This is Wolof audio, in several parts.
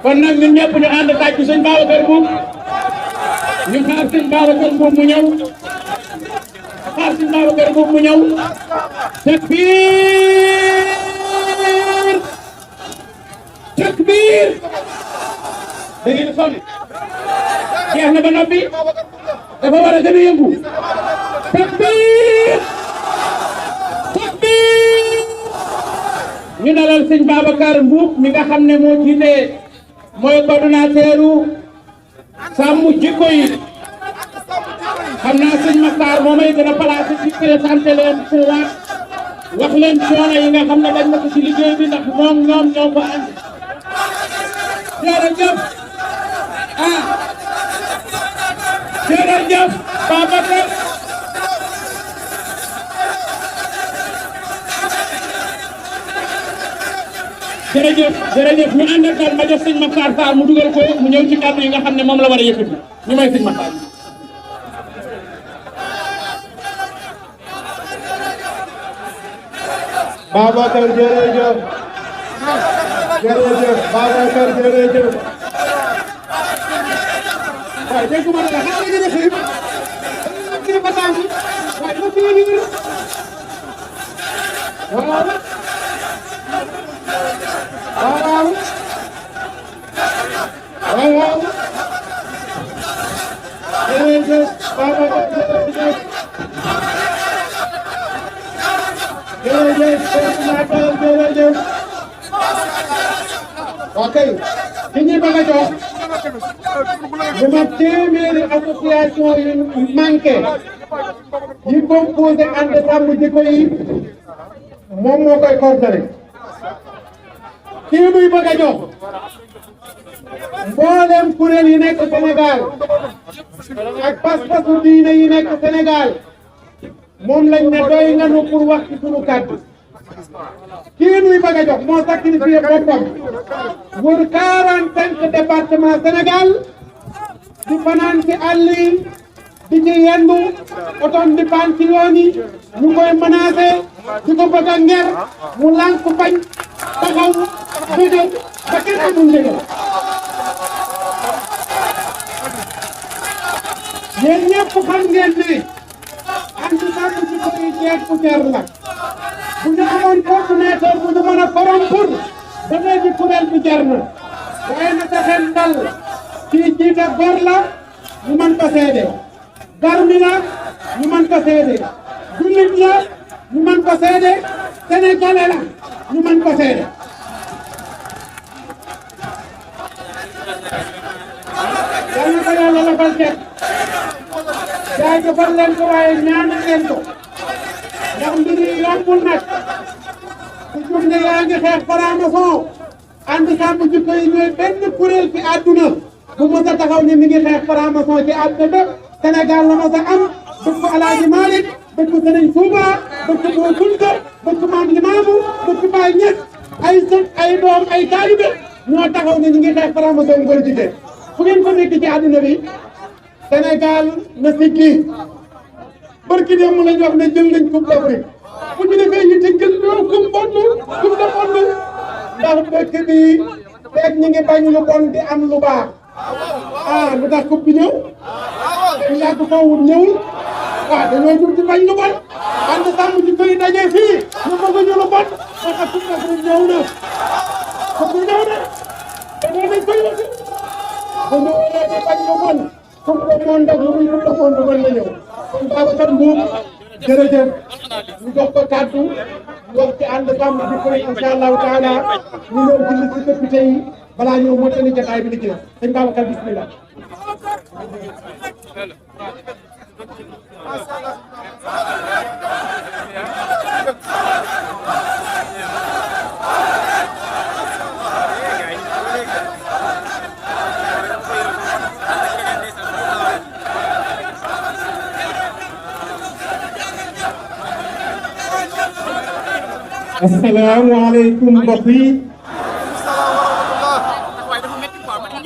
kon nag ñun ñëpp ñu ànd tàcc sëñ Babacar Mbuub ñu xaar sëñ Babacar Mbuub mu ñëw xaar sëñ Babacar Mbuub mu ñëw takbir takbir da ngeen sonn jeex na ba noppi dafa war a gën a yëngu takbir takbir ñu dalal sëñ Babacar Mbuub mi nga xam ne moo jiite mooy coordonnateur sàmm jikko yi xam naa sëñ Makhtar moo may gën a placé ci présenté leen pour wax leen coono yi nga xam ne dañ na ko ci liggéey bi ndax moom ñoom ñoo ko andi jërëjëf jërëjëf Babacar jërëjëf ñu ànd ak ma jox sëñ Makhtar Sarr mu dugal ko mu ñëw ci kàddu yi nga xam ne moom la war a yëkkati ñu may sëñ Makhtar Babacar jërëjëf Babacar jërëjëf waaye dégg nga dara xaaral nga def kii ba tànk waaye dafa kii nii waaw waaw waaw jërëjëf Babacar jërëjëf jërëjëf ok ki ñuy bëgg a jox lu ma téeméeri association yu manqué yi composé ànd sàmm jikko yi moom moo koy coordonné kii muy bëgg a jox mboolem kuréel yi nekk Sénégal ak pas-pasu diine yi nekk Sénégal moom lañ ne doy nga nu pour wax ci sunu kàddu kii nuy bëgg a jox moo sacrifié boppam wër 45 département Sénégal di fanaan ci àll yi di ci yendu otom di paan ci yoon yi ñu koy menacé di ko bëgg a nger mu lànk bañ taxaw bëgg ba kenn amul njëgal yéen ñëpp xam ngeen ne ànd sàmm ci ko yi jeex bu teer la bu ñu amoon coordinateur bu ñu mën a corrompre ba léegi kuréel bi jar na waaye na sa xel dal kii jiite gor la ñu mën ko seede garmi la ñu mën ko seede jullit la ñu mën ko seede sénégalais la ñu mën ko seede yal na ko yàlla lafal cet jaajëfal leen ko waaye ñaanal leen ko ndax mbir yi yombul nag ku jug ne yaa ngi xeex franc-maçon ànd sàmm jikko yi ñooy benn kuréel ci àdduna bu mos a taxaw ne mi ngi xeex franc-maçon ci àdduna bépp Sénégal la mos a am dëkk Alaaji Malick dëkk Sëriñ Tuuba dëkk Boo Kunta dëkk Maam Limaamu dëkk Baay Ñas ay sët ay doom ay taalibe ñoo taxaw ne ñu ngi xeex franc-maçon ngóor jigéen fu ngeen ko nekk ci àdduna bi Sénégal na siggi barki démb lañ wax ne jël nañ coupe d'Afrique bu ñu defee yitte jël loo coupe bonn coupe de monde ndax dëkk bi fekk ñi ngi bañ lu bon di am lu baax lu tax coupe bi ñëw ñu yàgg koo wut ñëwul dañoo jur ci bañ lu bon ànd sàmm ci koy daje fii ñu bëgg ñu lu bon parce que coupe d'Afrique ñëw na coupe bi ñëw na dañoo dañ koy wuti bu ñu wutee di bañ lu bon coupe de monde ak lu muy coupe de monde mën na ñëw kon Babacar Mbuub jërëjëf ñu jox ko kàddu wax ci ànd sàmm bi koy incha allahu taala ñu ñëw ci liste député yi balaa ñëw moo tani jotaay bi li ci def sëñ Babacar bismillah asalaamaaleykum mbokk yi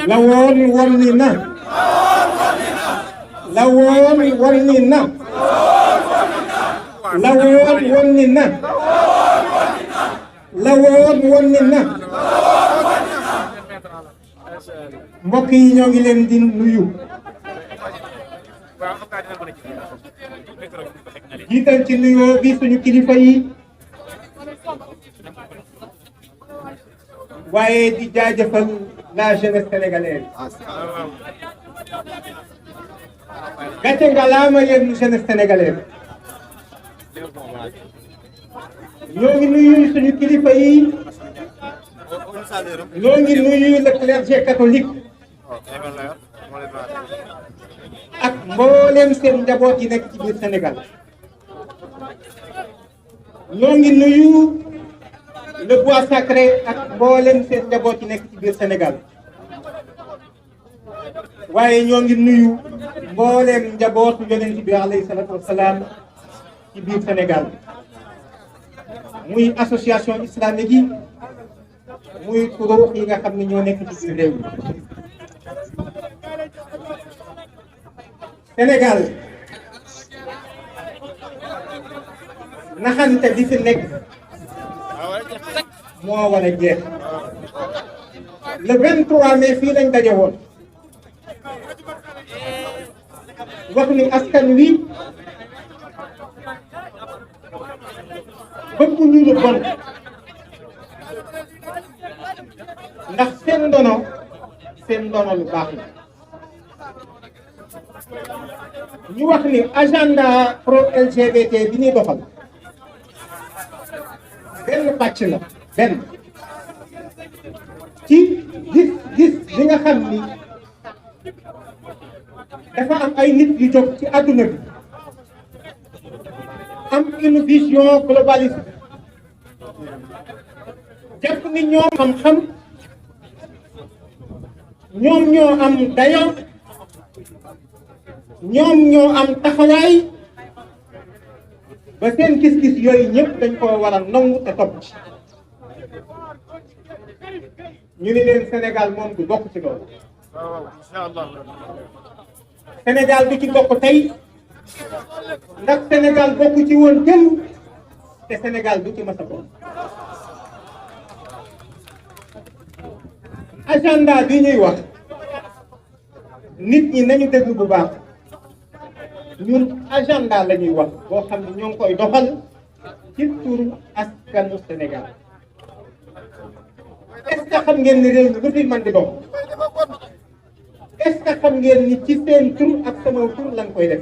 la woon war ni na la woon war ni na la woon war ni na la woon war ni na mbokk yi ñoo ngi leen di nuyu jiital ci nuyoo bi suñu kilifa yi waaye di jaajëfal la jeunesse sénégalaise gàcce ngalaama yéen jeunesse sénégalaise ñoo ngi nuyu suñu kilifa yi ñoo ngi nuyu le clergé catholique ak mboolem seen njaboot yi nekk ci biir Sénégal ñoo ngi nuyu le bois sacré ak mboolem seen njaboot yi nekk ci biir Sénégal waaye ñoo ngi nuyu mboolem njabootu yonent bi alayhi salaatu wasalaam ci biir Sénégal muy association islamique yi muy kuréel yi nga xam ne ñoo nekk ci biir réew mi Sénégal naxante bi fi nekk moo war a jeex le 23 mai fii lañ daje woon wax ni askan wi bëgg ñu lu bon ndax seen ndono lu baax la ñu wax ni agenda pro LGBT bi ñuy doxal benn pàcc la benn ci gis li nga xam ni dafa am ay nit yu jóg ci àdduna bi am une vision globaliste jàpp ni ñoom xam-xam ñoom ñoo am dayo ñoom ñoo am taxawaay ba seen gis-gis yooyu ñëpp dañ ko war a nangu te topp ci ñu ni leen Sénégal moom du bokk ci loolu Sénégal du ci bokk tey ndax Sénégal bokk ci woon jëm te Sénégal du ci masa bokk agenda bi ñuy wax nit ñi nañu déglu bu baax ñun agenda la ñuy wax boo xam ne ñoo ngi koy doxal ci turu askanu Sénégal est-ce que xam ngeen ni réew mi lu fi mën di dox est-ce que xam ngeen ni ci seen tur ak sama tur lañ koy def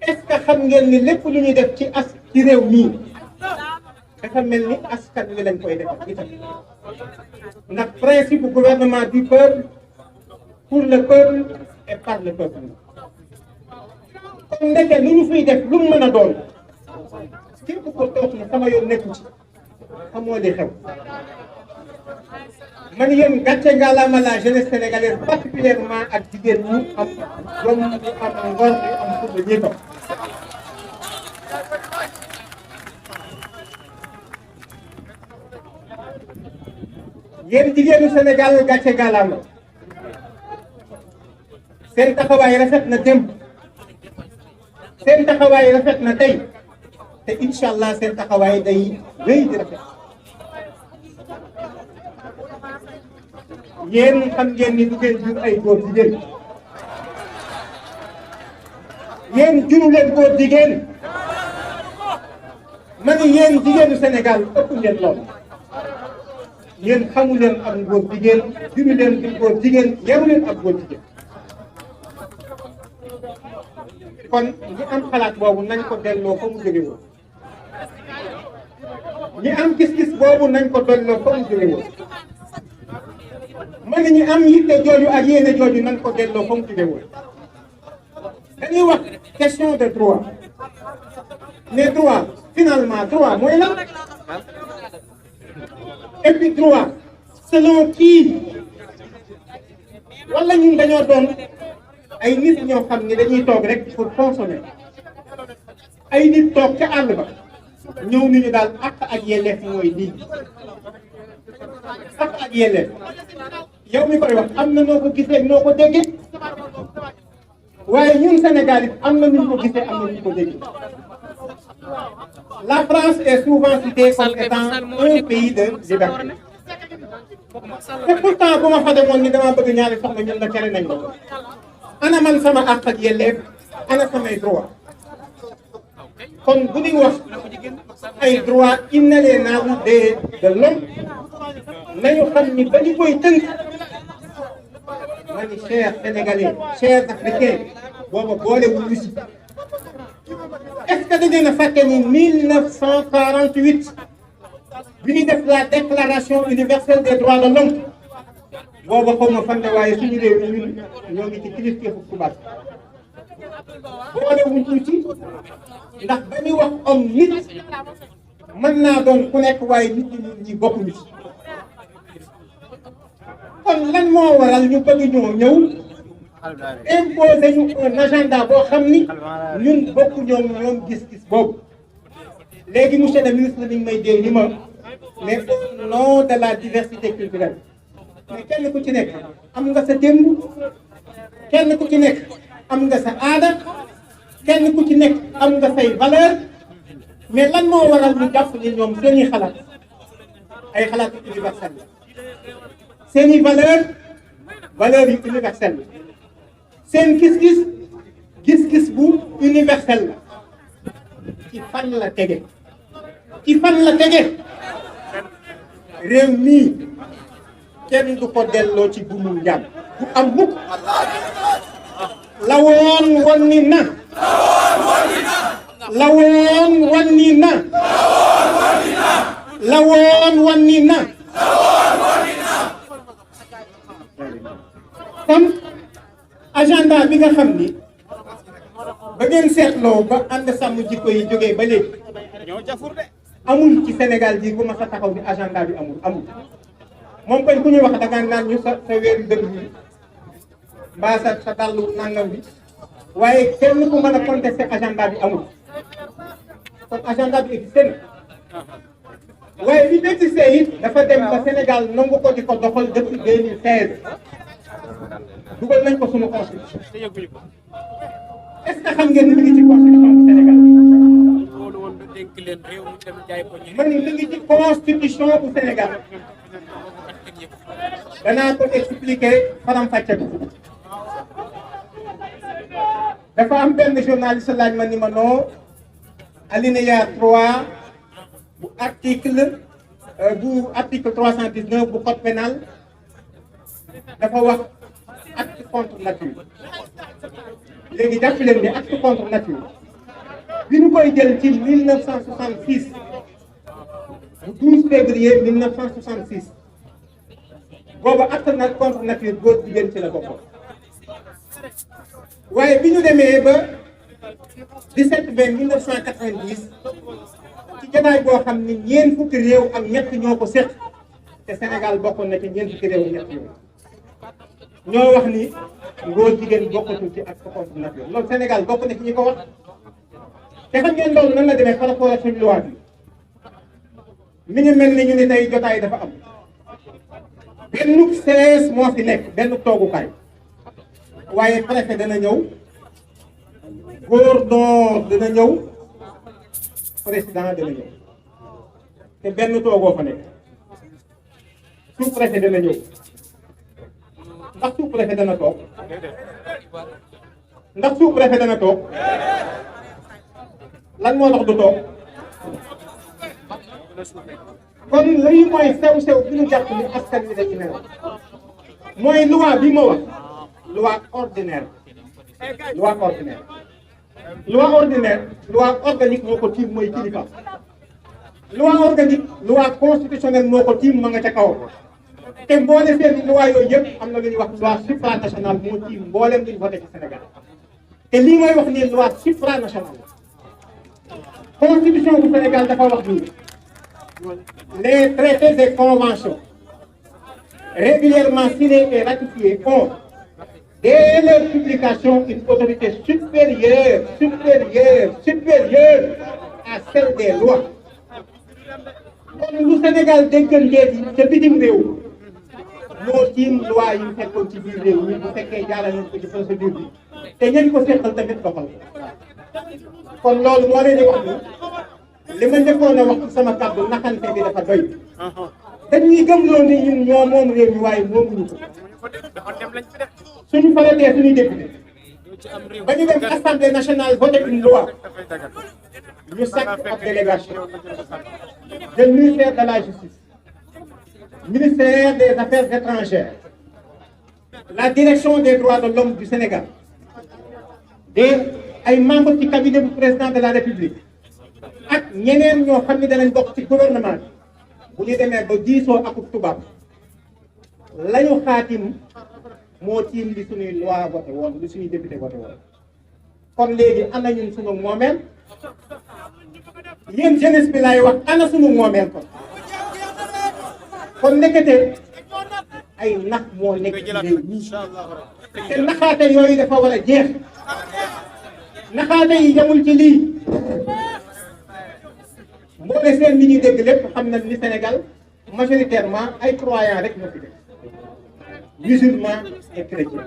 est-ce que xam ngeen ni lépp lu ñuy def ci réew mii dafa mel ni askan wi lañ koy def itam ndax principe gouvernement du peuple pour le peuple et par le peuple kon ndeke lu ñu fiy def lu mu mën a doon képp ko toog na sama yoon nekku ci xamoo li xew man yéen gàcce ngalaama la jeunesse sénégalaise particulièrement ak jigéen ñu am jom ñu am ngor ñu am fulla ñi ko yéen jigéenu Sénégal gàcce ngalaama seen taxawaay rafet na démb seen taxawaay rafet na tey te incha allah seen taxawaay day wéy di rafet yéen xam ngeen ni du ngeen jur ay góor jigéen yéen juru leen góor jigéen ma ni yéen jigéenu Sénégal ëpp ngeen lool yéen xamu leen am góor jigéen juru leen di góor jigéen yaru leen ak góor jigéen kon ñi am xalaat boobu nañ ko delloo fa mu jóge woon ñi am gis-gis boobu nañ ko delloo fa mu jóge woon ma ne ñi am yitte jooju ak yéene jooju nañ ko delloo fa mu jóge woon dañuy wax question de droit mais droit finalement droit mooy lan et puis droit selon qui wala ñun dañoo doon ay nit ñoo xam ne dañuy toog rek pour consommer ay nit toog ca àll ba ñëw ni ñu daal àq ak yelleef mooy lii àq ak yelleef yow mi koy wax am na noo ko gisee noo ko déggee waaye ñun Sénégal it am na nu ñu ko gisee am na nu ñu ko déggee la France est souvent citée comme étant un pays de liberté te pourtant bu ma fa demoon ni dama bëgg ñaari soxna ñun la tere nañ ko ana man sama àq ak yelleef ana samay droit kon bu ñuy wax ay droit inaliénables de l'homme nañu xam ni ba ñu koy tënk ma ni chers sénégalais chers africains booba boolewul Russie est-ce que da ngeen a fàtte ni 1948 bi ñu def la déclaration universelle des droits de l'homme booba xaw ma fan la waaye suñu réew mi ñun ñoo ngi ci kilifteefu tubaab boolewuñ tuuti ndax ba ñuy wax homme nit mën naa doon ku nekk waaye nit ñi bokkuñu ci kon lan moo waral ñu bëgg ñoo ñëw imposer ñu un agenda boo xam ni ñun bokku ñoom gis-gis boobu léegi monsieur le ministre ni may dee ni ma mais au nom de la diversité culturelle mais kenn ku ci nekk am nga sa démb kenn ku ci nekk am nga sa aada kenn ku ci nekk am nga say valeur mais lan moo waral ñu jàpp ni ñoom seeni xalaat ay xalaat yu universel la seeni valeur yu universel la seen gis-gis bu universel la ci fan la tege réew mii kenn du ko delloo ci buumum njaam du am mukk la woon wonni na kon agenda bi nga xam ni ba ngeen seetloo ba ànd sàmm jikko yi jógee ba léegi amul ci Sénégal ji bu ma sa taxaw ni agenda bi amul moom koy ku ñuy wax da nga naan ñu sa weeru dëgg bi mbaa sa dàllu nangam bi waaye kenn ku mën a contester agenda bi amul kon agenda bi existé na waaye li existé it dafa dem ba Sénégal nangu ko di ko doxal depuis 2016 dugal nañ ko suñu constitution est-ce que xam ngeen ni mi ngi ci constitution bu Sénégal ma ni mi ngi ci constitution bu Sénégal danaa ko expliquer faram-fàcce ko dafa am benn journaliste laaj ma ni ma non alinéa 3 bu article 319 bu code pénal dafa wax acte contre nature léegi jàpp leen ni acte contre nature bi ñu koy jël ci 1966 bu 12 février 1966 boobu acte contre nature góor jigéen ci la bokkoon waaye bi ñu demee ba 17 mai 1990 ci jotaay boo xam ni ñeent fukki réew ak ñett ñoo ko seq te Sénégal bokkoon na ci ñeent fukki réew ak ñett yooyu ñoo wax ni góor jigéen bokkatul ci acte contre nature loolu Sénégal bokk na ci ñi ko wax te xam ngeen loolu nan la demee par rapport ak suñu loi bi mi ngi mel ni ñu ni tey jotaay dafa am benn sees moo fi nekk benn toogukaay waaye préfet dana ñëw gouverneur dana ñëw président dana ñëw te benn toogoo fa nekk sous préfet dana ñëw ndax sous préfet dana toog lan moo tax du toog kon lii mooy sew-sew bi ñu jàpp ni askan wi da ci nelaw mooy loi bi ma wax loi ordinaire loi organique moo ko tiim mooy kilifa loi organique loi constitutionnelle moo ko tiim ma nga ca kaw te mboole seen loi yooyu yëpp am na lu ñuy wax loi supranationale moo tiim mbooleem lu ñu voté ci Sénégal te lii mooy wax ni loi supranationale constitution bu Sénégal dafa wax ni les traités et conventions régulièrement signés et ratifiés ont dès leur publication une autorité supérieure à celle des lois. kon lu Sénégal déggantee yi ca bitim réew moo tiim loi yi fekkoon ci biir réew mi bu fekkee jaarale nañ ko ci procédure bi te ñañ ko seqal tamit doxal kon loolu moo leen di wax ni li ma njëkkoon a wax ci sama kàddu naxante bi dafa doy dañuy gëmloo ni ñun ñoo moom réew mi waaye moomuñu ko suñu faratee suñuy député ba ñu dem assemblée nationale voté une loi ñu sàkk ab délégation del ministère de la justice ministère des affaires étrangères la direction des droits de l'homme du Sénégal de ay membres ci cabinet du président de la République ak ñeneen ñoo xam ne danañ bokk ci gouvernement bi bu ñu demee ba diisoo akub tubaab la ñu xaatim moo tiim li suñuy loi voté woon li suñuy député voté woon kon léegi ana ñun suñu moomeel yéen jeunesse bi laay wax ana suñu moomeel kon nekkete ay nax moo nekk ci réew mi te naxaate yooyu dafa war a jeex naxaate yi yamul ci lii mboole seen li ñuy dégg lépp xam na ni Sénégal majoritairement ay croyants rek ñoo fi def musulmans et chrétiens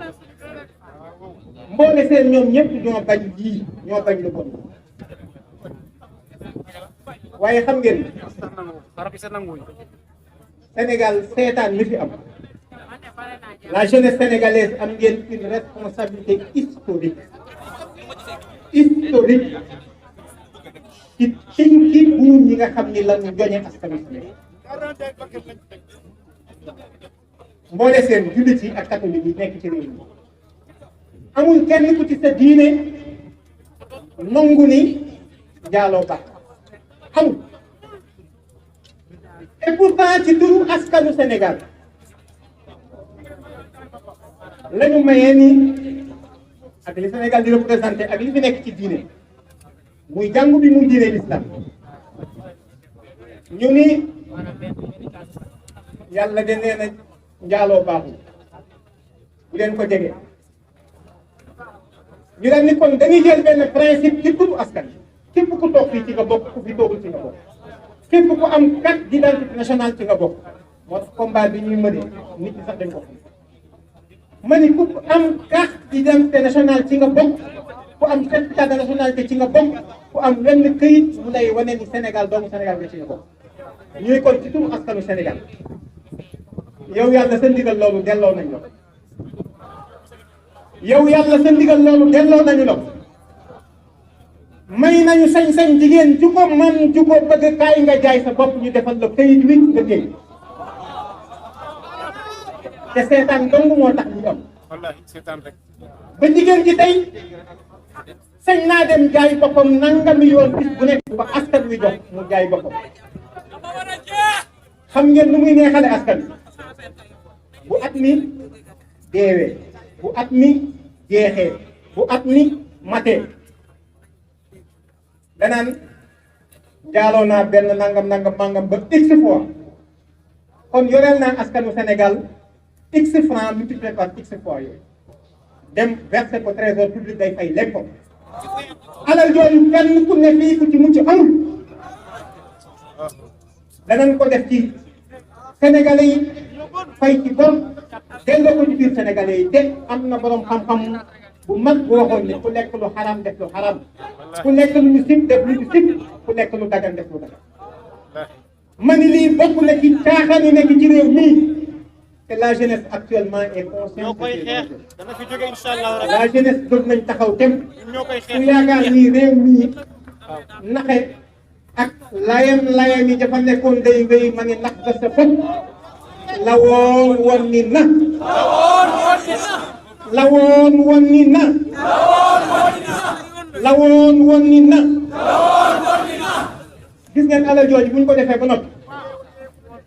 mboole seen ñoom ñëpp ñoo bañ lii ñoo bañ lu bon waaye xam ngeen Sénégal seetaan mi fi am la jeunesse sénégalaise am ngeen une responsabilité historique ci buum ñi nga xam ni lan joñe askan wi mboole seen jullit yi ak catholique yi nekk ci réew mi amul kenn ku ci sa diine nangu ni njaaloo baax amul et pourtant ci turu askanu Sénégal la ñu mayee ni ak li Sénégal di représenté ak li fi nekk ci diine muy jàngu bi muy diine l'islam ñu ni yàlla de nee na njaaloo baaxul bu leen ko jege ñu daan ni kon dañuy jël benn principe ci turu askan képp ku toog fii ci nga bokk ku fi toogul ci nga bokk képp ku am carte d'identité nationale ci nga bokk moo tax combat bi ñuy mëne nit ñi sax dañ ko ma ni ku am carte d'identité nationale ci nga bokk ku am certificat de nationalité ci nga bokk ku am wenn këyit mu lay wane ni Sénégal doomu Sénégal nga ci nga bokk ñuy kon ci turu askanu Sénégal yow yàlla sa ndigal loolu delloo nañ la yow yàlla sa ndigal loolu delloo nañu la may nañu sañ-sañ jigéen ju ko man ju ko bëgg kaay nga jaay sa bopp ñu defal la këyit wi nga téye te seetaan dong moo tax ñu am ba jigéen ji tey sañ naa dem jaay boppam nangami yoon bis bu nekk ba askan wi jox mu jaay boppam xam ngeen nu muy neexale askan wi bu at mi deewee bu at mi jeexee bu at mi matee danaan jaaloo naa benn nangam ba x fois kon yoreel naa askanu Sénégal x francs multiplié par x fois yooyu dem versé ko trésor public day fay lépp alal jooju kenn ku ne fii ku ci mucc amul danañ ko def ci Sénégalais yi fay ci bor delloo ko ci biir Sénégalais yi te am na borom xam-xam bu mag bu waxoon ni ku lekk lu xaram def lu xaram ku lekk lu ñu sib def lu ñu sib ku lekk lu dagan def lu dagan ma ni lii bokk na ci caaxaan yi nekk ci réew mii te la jeunesse actuellement est consciente la jeunesse jóg nañ taxaw tem ku yaakaar ni réew mii naxe ak layam yi dafa nekkoon day wéy ma ni nax ga sa bopp la woon woon ni na la woon woon ni na la woon woon ni na gis ngeen alal jooju bu ñu ko defee ba noppi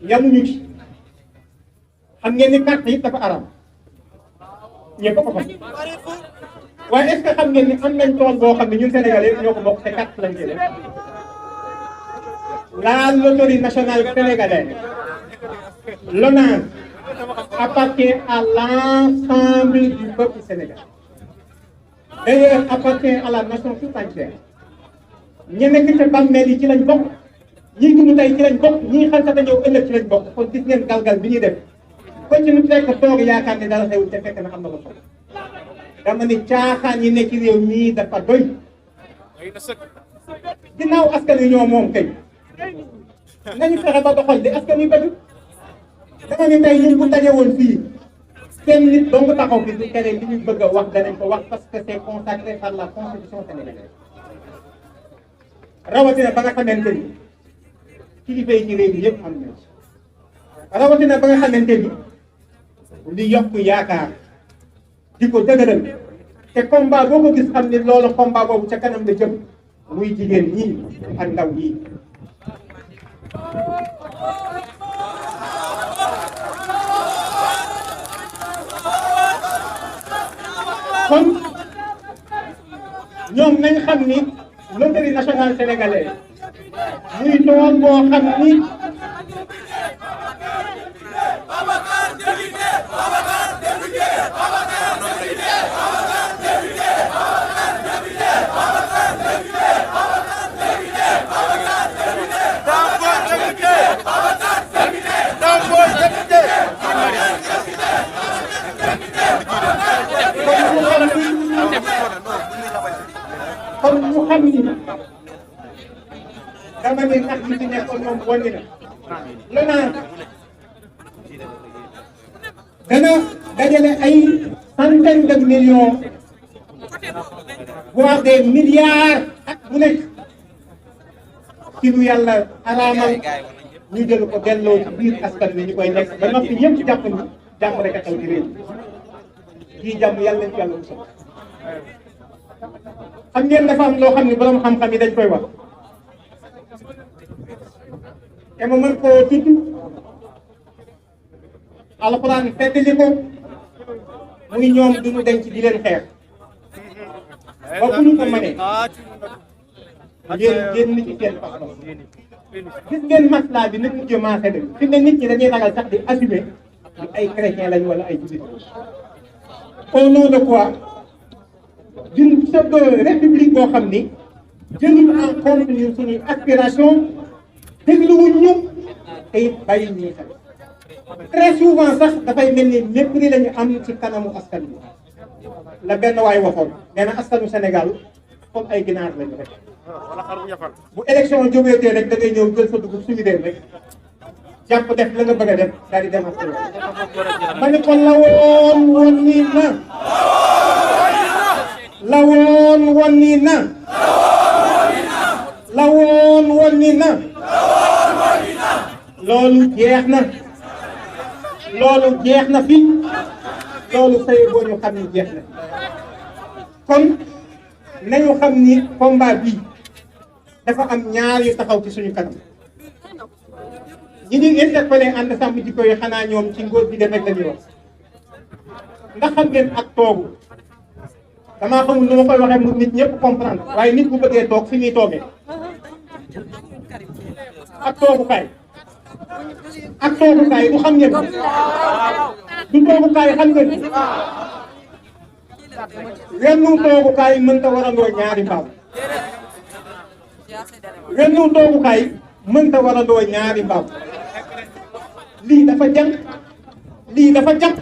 yamuñu ci xam ngeen ni carte yi dafa araam ñëpp ko xam waaye est-ce que xam ngeen ni am nañ tool boo xam ne ñun Sénégalais yëpp ñoo ko bokk te carte lañ ci def la loterie nationale sénégalaise l'ONAS appartient à l'ensemble du peuple sénégalais. D'ailleurs, appartient à la nation tout entière. ñi nekk ca bàmmeel yi ci lañ bokk ñi dund tey ci lañ bokk ñi xam sax ñëw ëllëg ci lañ bokk kon gis ngeen galgal bi ñuy def ko ci nu fekk toog yaakaar ne dara xewul te fekk na xam na ko soxla dama ni caaxaan yi nekk ci réew mii dafa doy ginnaaw askan wi ñoo moom kay nañu fexe ba doxal di askan wi bëgg dama ne tey ñun bu daje woon fii kenn nit dong taxaw bi du tere li ñu bëgg a wax danañ ko wax parce que c'est consacré par la constitution sénégalaise rawatina ba nga xamante ni kilifa yi ci réew mi yëpp am nañ ci rawatina ba nga xamante ni li yokk yaakaar di ko dëgëral te combat boo ko gis xam ni loolu combat boobu ca kanam la jëm muy jigéen ñii ak ndaw ñii. kon ñoom nañ xam ni loterie nationale sénégalaise muy doon boo xam ni kon ñu xam ni dama ne ndax li ci nekkoon moom wàññi na Lonase dana dajale ay centaines de millions voire des milliards ak bu nekk ci lu yàlla araamal ñu jël ko delloo ci biir askan wi ñu koy nekk ba noppi ñëpp jàpp ni jàmm rek a xew ci réew kii jàmm yàlla nañ ci yàlla musal xam ngeen dafa am loo xam ne borom xam-xam yi dañ koy wax te ma mën koo tudd alxuraan feddali ko muy ñoom duñu denc di leen xeex ba bu ñu ko mënee ngeen génn ci seen pas-pas gis ngeen maslaa bi nag mujjee maase dem fi ne nit ñi dañuy ragal sax di assumer ni ay chrétien lañ wala ay jullit au nom de quoi d'une pseudo république boo xam ni jëluñu en compte ñun suñuy aspiration dégluwuñ ñu te it bàyyi ñuy xel très souvent sax dafay mel ni mépris la ñu am ci kanamu askan bi la benn waay waxoon nee na askanu Sénégal comme ay ginaar lañu rek bu élection jógeetee rek da ngay ñëw jël sa dugub suñu dem rek jàpp def la nga bëgg a def daal di dem ak ma ne ko lawoon woon nii na lawoon woon nii na lawoon woon nii na loolu jeex na loolu jeex na fi loolu say boo ñu xam ni jeex na kon nañu xam ni combat bii dafa am ñaar yu taxaw ci suñu kanam ñi ñuy interpellé ànd sàmm jikko yi xanaa ñoom ci ngóor bi dem rek lañuy wax ndax xam ngeen ak toogu damaa xamul nu ma koy waxee mu nit ñëpp comprendre waaye nit bu bëggee toog fi muy toogee ak toogukaay ak toogukaay du xam ngeen du toogukaay xam ngeen wenn toogukaay mënta warandoo ñaari mbaam wenn toogukaay mënta warandoo ñaari mbaam lii dafa jàng lii dafa jàng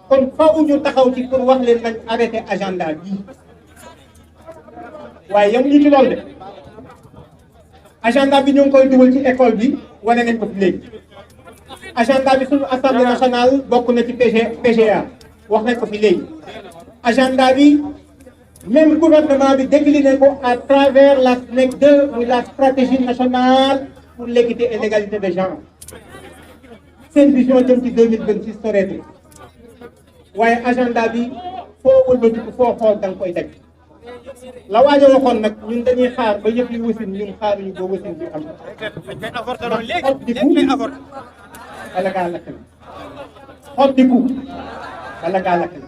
kon faaw ñu taxaw ci pour wax leen nañ arrêté agenda bii waaye yam ñu ci loolu de agenda bi ñu ngi koy dugal ci école bi wane nañ ko fi léegi agenda bi suñu assemblée nationale bokk na ci PGA wax nañ ko fi léegi agenda bi même gouvernement bi décliné ko à travers la SNEC 2 muy la stratégie nationale pour l'équité et l'égalité de genre seen vision jëm ci 2026 soreetul waaye agenda bi foo wëlbatiku foo xool da nga koy daj la waajo waxoon nag ñun dañuy xaar ba yëpp yi wasin ñun xaaruñu ba wasin bi am xoddiku bala ngaa lakkale xoddiku bala ngaa lakkale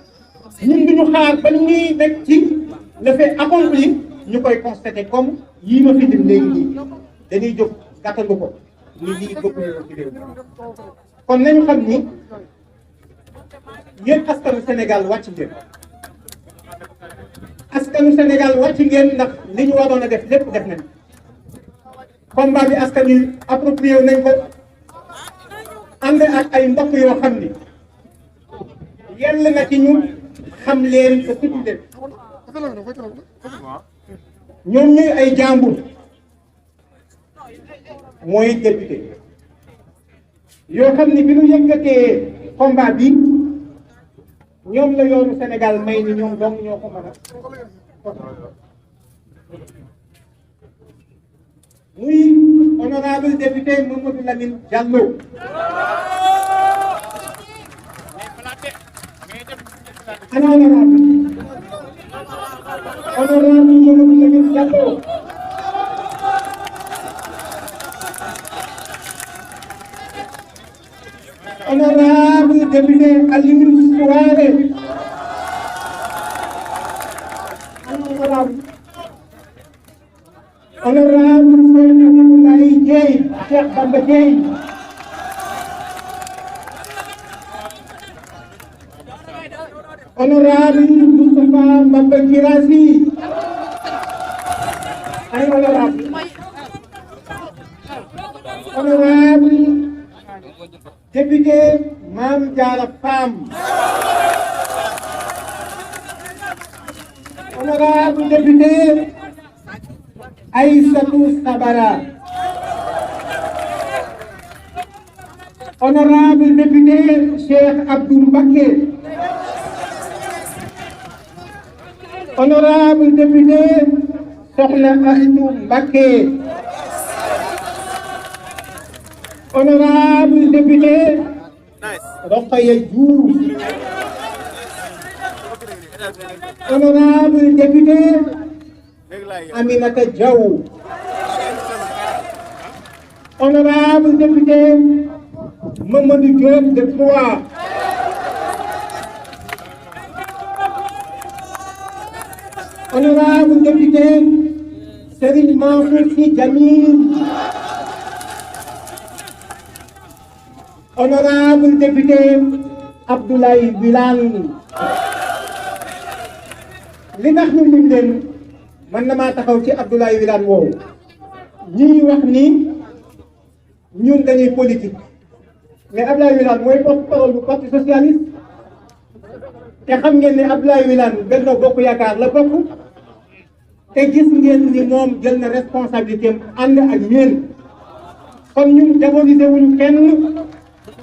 ñun duñu xaar ba ñuy nekk ci le fait accompli ñu koy constaté comme yii ma fi dim léegi nii dañuy jóg gàttandu ko ni lii bëgguñu ko ci réew kon nañu xam ni yéen askanu Sénégal wàcc ngeen askanu Sénégal wàcc ngeen ndax li ñu waroon a def lépp def nañ combat bi askan wi approprié nañ ko ànd ak ay mbokk yoo xam ni yell na ci ñu xam leen te tudd leen ñoom ñuy ay jàmbur mooy député yoo xam ni bi ñu yëkkatee combat bi ñoom la yoonu Sénégal may ni ñoom dong ñoo ko mën a muy honorable député Mamadou Lamine Diallo ana honorable Mamadou Lamine Diallo honorable député Aliou Souaré honorable Seydou Abdoulaye Dièye Cheikh Bamba Dièye honorable Moustapha Mbamba Guirassy ay honorable député Mame Diarra Fam honorable député Aïssatou Sabara honorable député Cheikh Abdou Mbacké honorable député Sokhna Astou Mbacké honorable député Rokhaya Diouf honorable député Aminata Diaw honorable député Mamadou Diop Decroix honorable député Serigne Mansour Sy Djamil honorable député Abdoulaye Wilane li tax ñu lim leen man na maa taxaw ci Abdoulaye Wilane woowu ñi wax ni ñun dañuy politique mais Abdoulaye Wilane mooy porte-parole bu parti socialiste te xam ngeen ne Abdoulaye Wilane Benno Bokk Yaakaar la bokk te gis ngeen ni moom jël na responsabilité am ànd ak yéen kon ñun diaboliser wuñu kenn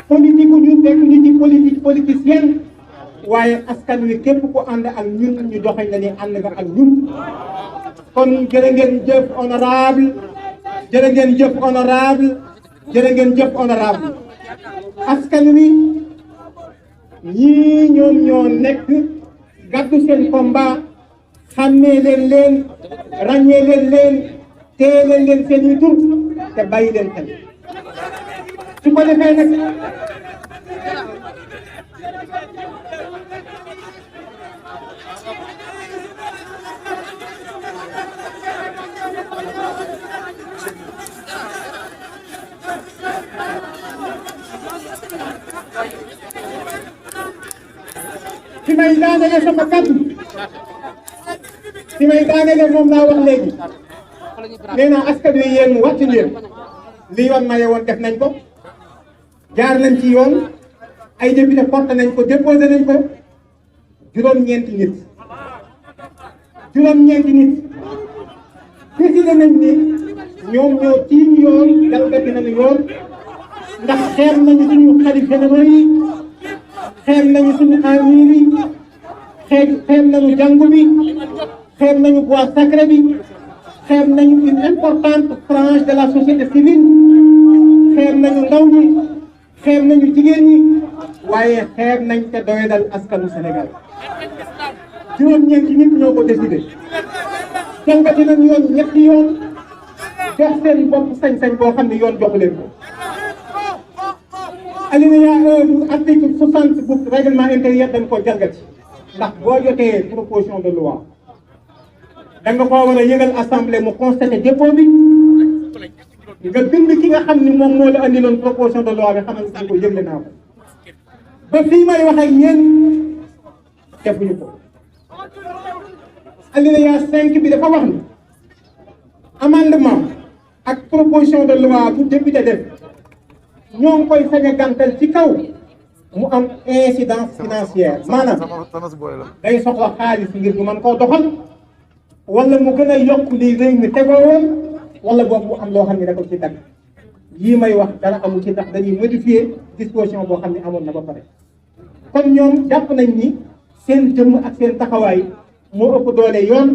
politique ñu fekk ñu ci politique politicienne waaye askan wi képp ku ànd ak ñun ñu joxañ la ni ànd nga ak ñun kon jërë ngeen jëf honorable jërë ngeen jëf honorable jërë ngeen jëf honorable askan wi ñii ñoom ñoo nekk gàddu seen combat xàmmee leen ràññee leen téye leen seen i tur te bàyyi leen xel su ko defee nag fi may daanele sama kàddu fi may daanele moom laa wax léegi nee naa askan wi yéen wàcc leen li yoon maye woon def nañ ko jaar nañ ci yoon ay député porté nañ ko déposé nañ ko juróom-ñeenti nit décidé nañ ni ñoom ñoo tiim yoon jalgati nañu yoon ndax xeeb nañu suñu xalif généraux yi xeeb nañu suñu amir yi xeeb nañu jàngu bi xeeb nañu bois sacré bi xeeb nañu une importante frange de la société civile xeeb nañu ndaw ñi xeeb nañu jigéen ñi waaye xeeb nañ te doyadal askanu Sénégal juróom-ñeenti nit ñoo ko décidé jalgati nañu yoon ñetti yoon jox seen bopp sañ-sañ boo xam ne yoon joxu leen ko alinéa 1 bu article 60 bu règlement intérieur dañ ko jalgati ndax boo jotee proposition de loi da nga koo war a yëgal assemblée mu constaté dépôt bi nga bind ki nga xam ni moom moo la andiloon proposition de loi bi xamal ni ko yëgle naa ko ba fii may wax ak yéen defuñu ko alinéa 5 bi dafa wax ni amendement ak proposition de loi bu député def ñoo ngi koy sañ a gàntal ci kaw mu am incidence financière maanaam day soxla xaalis ngir ñu mën koo doxal wala mu gën a yokk li réew mi tegoo woon wala boobu mu am loo xam ne da ko ci dagg yii may wax dara amul ci ndax dañuy modifier disposition boo xam ne amoon na ba pare. kon ñoom jàpp nañ ni seen jëmm ak seen taxawaay moo ëpp doole yoon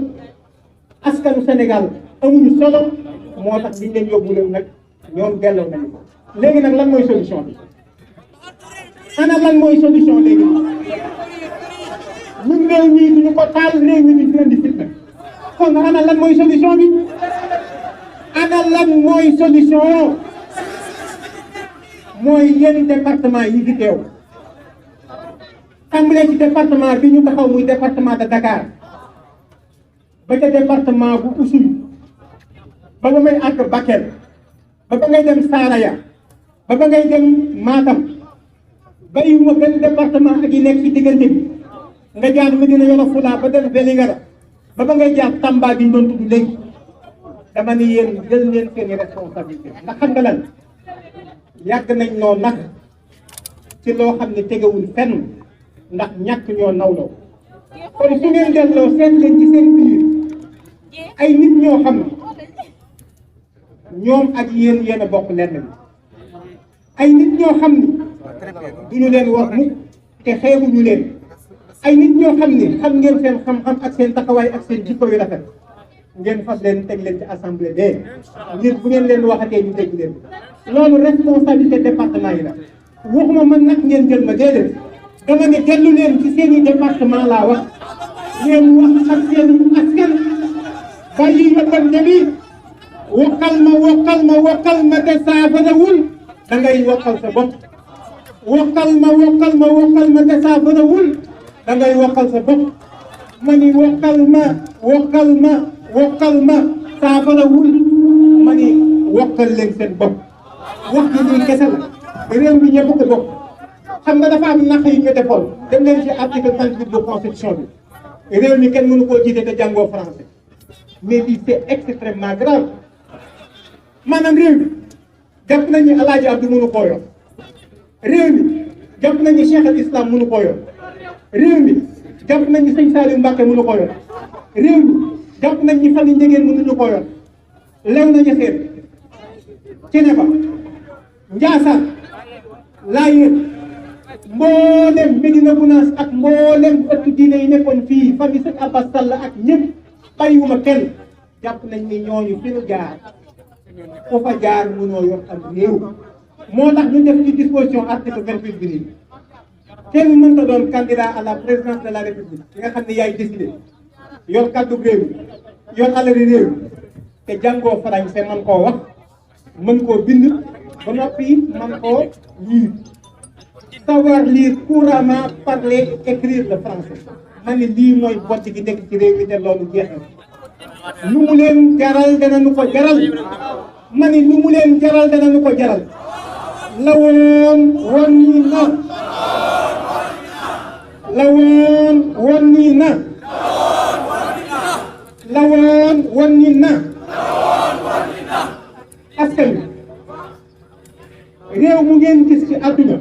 askanu Sénégal amuñu solo moo tax liñ leen yóbbu leen nag ñoom delloo nañu ko. léegi nag lan mooy solution bi ana lan mooy solution léegi ñun réew mi duñu ko taal réew mi ñu fi indi fitna kon ana lan mooy solution bi ana lan mooy solution mooy yenn département yi fi teew tàmbalee ci département bi ñu taxaw muy département de Dakar ba ca département bu Oussouye ba ba may àgg Bakel ba ba ngay dem Saraya ba ba ngay dem Matam bàyyiwuma benn département ak yi nekk ci diggante bi nga jaar Médina Yoro Foulah ba dem Vélingara ba ba ngay jaar Tamba bi ñu doon tudd léegi dama ni yéen jël leen seeni responsabilité ndax xam nga lan yàgg nañ noo nag ci loo xam ne tegewul fenn ndax ñàkk ñoo nawloo kon su ngeen delloo seet leen ci seen biir ay nit ñoo xam ne ñoom ak yéen yéen a bokk lenn bi ay nit ñoo xam ne duñu leen wax mukk te xeebuñu leen ay nit ñoo xam ne xam ngeen seen xam-xam ak seen taxawaay ak seen jikko yu rafet ngeen fas leen teg leen ci assemblée de ngir bu ngeen leen waxatee ñu dégg leen loolu responsabilité département yi la waxuma man nag ngeen jël ma déedéet dama ne dellu leen ci seen i département laa wax ngeen wax ak seen askan bàyyi yóbbante bi wokkal ma te saafarawul da ngay wokkal sa bopp wokkal ma te saafarawul da ngay wokkal sa bopp ma ni wokkal ma saafarawul ma ni wokkal leen seen bopp wax ji nii kese la réew mi ñëpp ko bokk xam nga dafa am naq yi ñu defoon dem leen ci article 38 de constitution bi réew mi kenn mënu koo jiite te jàngoo français mais lii c'est extrêmement grave maanaam réew mi jàpp nañu El Hadj Abdou mënu koo yor réew mi jàpp nañu Cheikh al Islam mënu koo yor réew mi jàpp nañu Sëñ Saliou Mbacké mënu koo yor réew mi jàpp nañu famille Ndiéguène mënuñu koo yor lew nañu seet Ceneba Ndiassane Layène mboolem Médina Gounass ak mboolem ëttu diine yi nekkoon fii famille Sëñ Abbas Sall ak ñëpp bàyyiwuma kenn jàpp nañ ni ñooñu fi ñu jaar ku fa jaar mënoo yor am réew moo tax ñu def ci disposition article 28 bi nii kenn mënta doon candidat à la présidence de la république ki nga xam ne yaay décidé yor kàddu réew yor alali réew te jàngoo français man koo wax mën koo bind ba noppi man koo lire savoir lire couramment parler écrire le français ma ne lii mooy bott gi nekk ci réew mi te loolu jeex na lu mu leen jaral danañu ko jaral ma ne lu mu leen jaral danañu ko jaral lawoon wonni na lawoon wonni na lawoon wonni na askan wi réew mu ngeen gis ci àdduna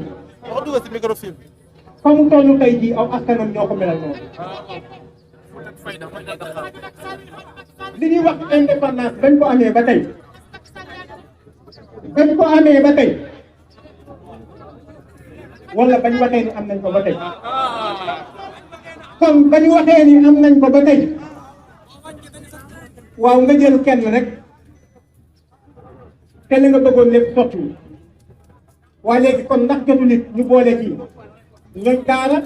fa mu toll tey jii aw askanam ñoo ko melal noonu li ñuy wax indépendance bañ ko amee ba tey wala bañ waxee ni am nañ ko ba tey kon bañ waxee ni am nañ ko ba tey waaw nga jël kenn rek te li nga bëggoon lépp sottiwul waaye léegi kon ndax jotu nit ñu boole ci ñooñ daara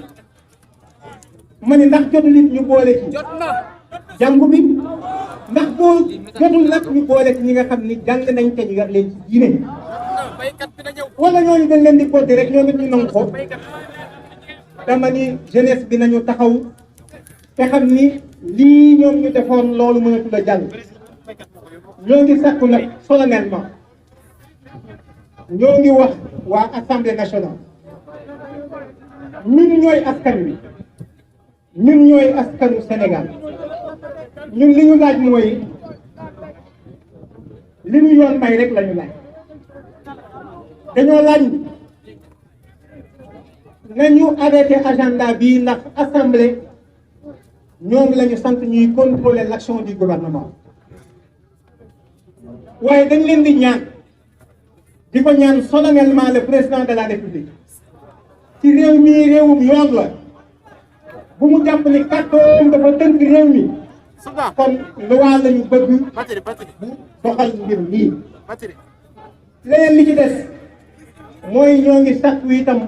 ma ne ndax jotu nit ñu boole ci jàngu bi ndax boo jotul nag ñu boole ci ñi nga xam ni jàng nañ te ñu yor leen ci diine wala ñooñu dañ leen di côté rek ñoom it ñu nangu ko dama ni jeunesse bi nañu taxaw te xam ni lii ñoom ñu defoon loolu mënatul a jàll ñoo ngi sàkku nag solennellement ñoo ngi wax waa assemblée nationale ñun ñooy askan wi ñun ñooy askanu Sénégal ñun li ñu laaj mooy li ñu yoon may rek la ñu laaj dañoo laaj nañu arrêté agenda bii ndax assemblée ñoom la ñu sant ñuy contrôler l'action du gouvernement waaye dañ leen di ñaan di ko ñaan solennellement le président de la république ci réew mi réewum yoon la bu mu jàpp ni kàddoom dafa tënk réew mi kon loi lañu bëgg bu doxal ngir lii leneen li ci des mooy ñoo ngi sàkku itam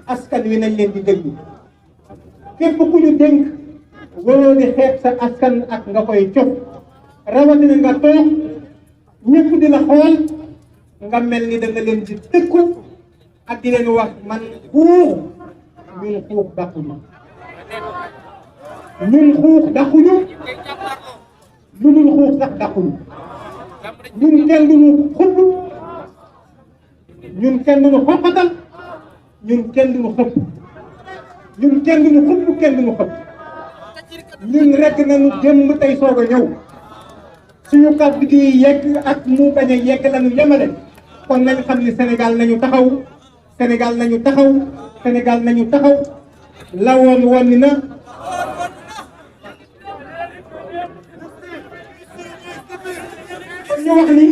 askan wi nañ leen di déglu képp ku ñu dénk waroo di xeeb sa askan ak nga koy cof rawatina nga toog ñëpp di la xool nga mel ni da nga leen di tëkku ak di leen wax man xuux ñun xuux dàquñu ñun xuux dàquñu lu dul xuux sax dàquñu ñun kenn duñu xubb ñun kenn duñu xoqatal ñun kenn duñu xëpp ñun kenn duñu xubb kenn duñu xëpp ñun rekk nañu démb tey soog a ñëw suñu kàddu gi yegg ak mu bañ a yegg lañu yemale kon nañ xam ni Sénégal nañu taxaw Sénégal nañu taxaw Sénégal nañu taxaw la woon wonni na ñu wax ni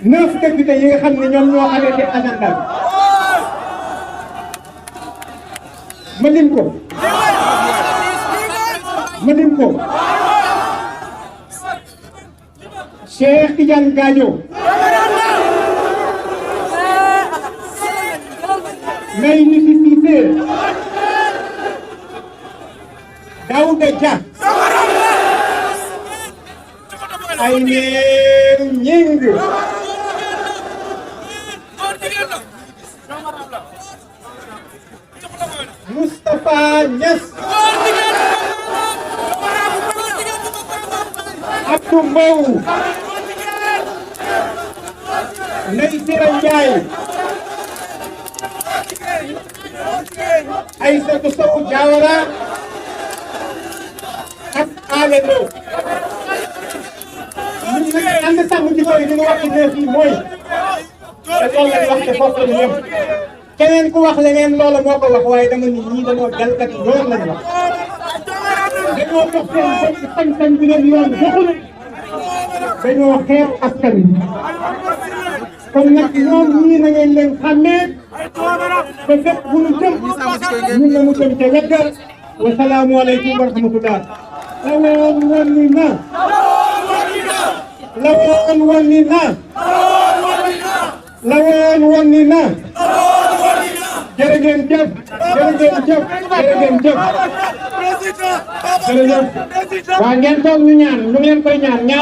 9 députés yi nga xam ne ñoom ñoo arrêté agenda bi ma lim ko Cheikh Tidiane Gadio May Nisi Cissé Daouda Dia Aymeru Ñing Moustapha Niass Abdou Mbow Ndeye Sira Ndiaye Aïssatou Sow Diawara ak Ale Lo ñun nag ànd sàmm jikko yi li ñu wax ci neef yi mooy te loolu lañ wax te foofu lañu yem keneen ku wax leneen loola moo ko wax waaye dama ni ñii dañoo jalgati yoon lañ wax dañoo dox seen sañ-sañ bi leen yoon joxul dañoo xeeb askan wi kon nag ñoom ñii na ngeen leen xàmmee ba fépp bu ñu jëm ñun la mu jëm ca wet ga wa salaamu aleykum wa rahmatullah la woon wonni na la woon wonni na la woon wonni na jërë ngeen jëf jërë ngeen jëf jërë ngeen jëf jërëjëf waa ngeen toog ñu ñaan ñu ngi leen koy ñaan